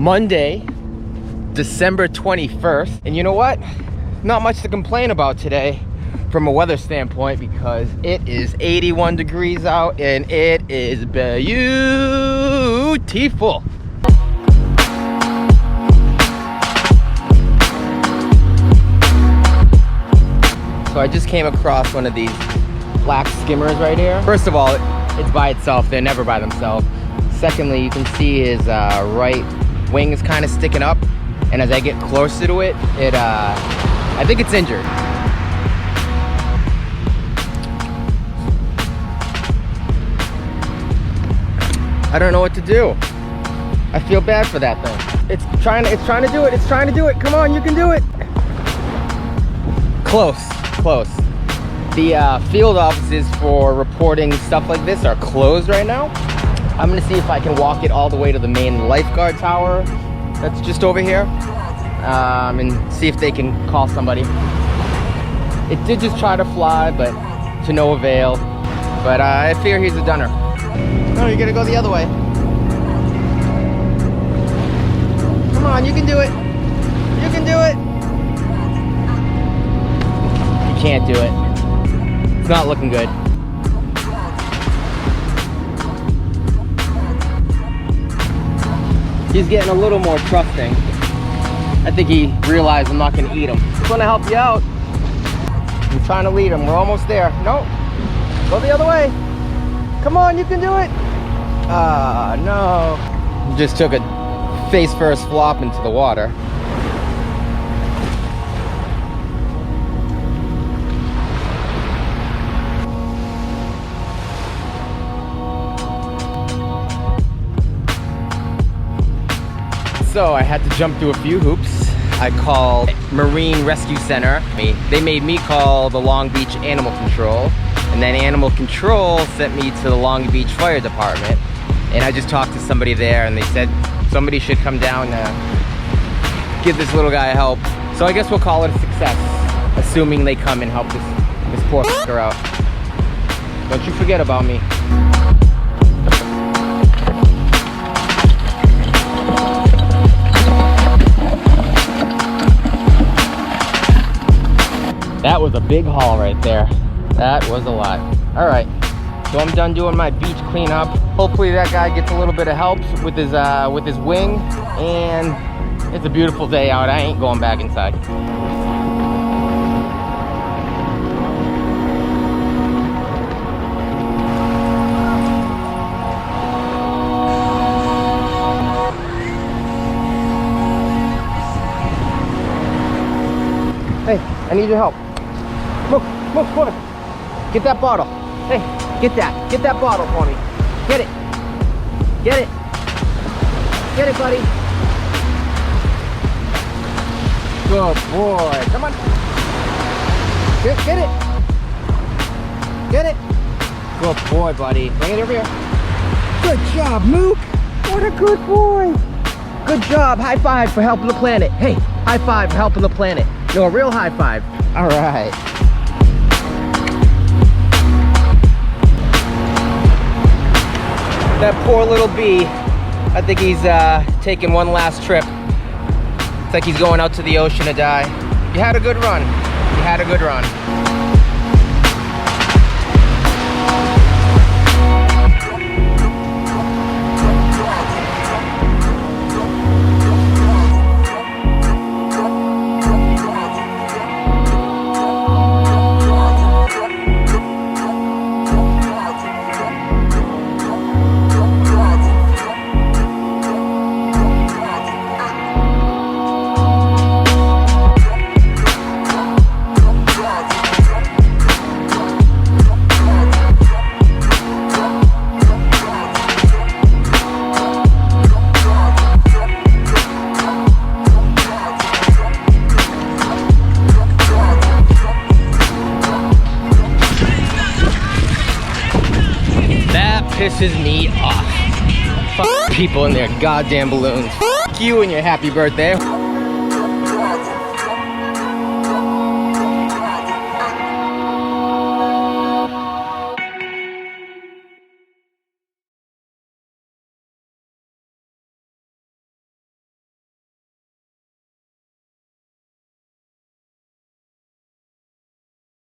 Monday, December 21st. And you know what? Not much to complain about today from a weather standpoint because it is 81 degrees out and it is beautiful. So I just came across one of these black skimmers right here. First of all, it's by itself. They're never by themselves. Secondly, you can see his right wing is kind of sticking up. And as I get closer to it, I think it's injured. I don't know what to do. I feel bad for that thing. It's trying to do it. It's trying to do it. Come on, you can do it. Close. The field offices for reporting stuff like this are closed right now. I'm gonna see if I can walk it all the way to the main lifeguard tower that's just over here, and see if they can call somebody. It did just try to fly, but to no avail. But I fear he's a dunner. No, you're gonna go the other way. Come on, you can do it. You can do it. Can't do it. It's not looking good. He's getting a little more trusting. I think he realized I'm not gonna eat him. Just wanna help you out. I'm trying to lead him. We're almost there. Nope. Go the other way. Come on, you can do it. Ah, no. Just took a face first flop into the water. So I had to jump through a few hoops. I called Marine Rescue Center. They made me call the Long Beach Animal Control, and then Animal Control sent me to the Long Beach Fire Department. And I just talked to somebody there, and they said somebody should come down to give this little guy help. So I guess we'll call it a success, assuming they come and help this poor f***er out. Don't you forget about me. That was a big haul right there. That was a lot. All right, so I'm done doing my beach cleanup. Hopefully that guy gets a little bit of help with his wing, and it's a beautiful day out. I ain't going back inside. Hey, I need your help. Move, come on. Get that bottle. Hey, get that bottle for me. Get it, buddy. Good boy, come on. Get it. Good boy, buddy. Bring it over here. Good job, Mook. What a good boy. Good job, high five for helping the planet. Hey, high five for helping the planet. No, a real high five. All right. That poor little bee, I think he's taking one last trip. It's like he's going out to the ocean to die. You had a good run. Pisses me off. Fuck people and their goddamn balloons. Fuck you and your happy birthday.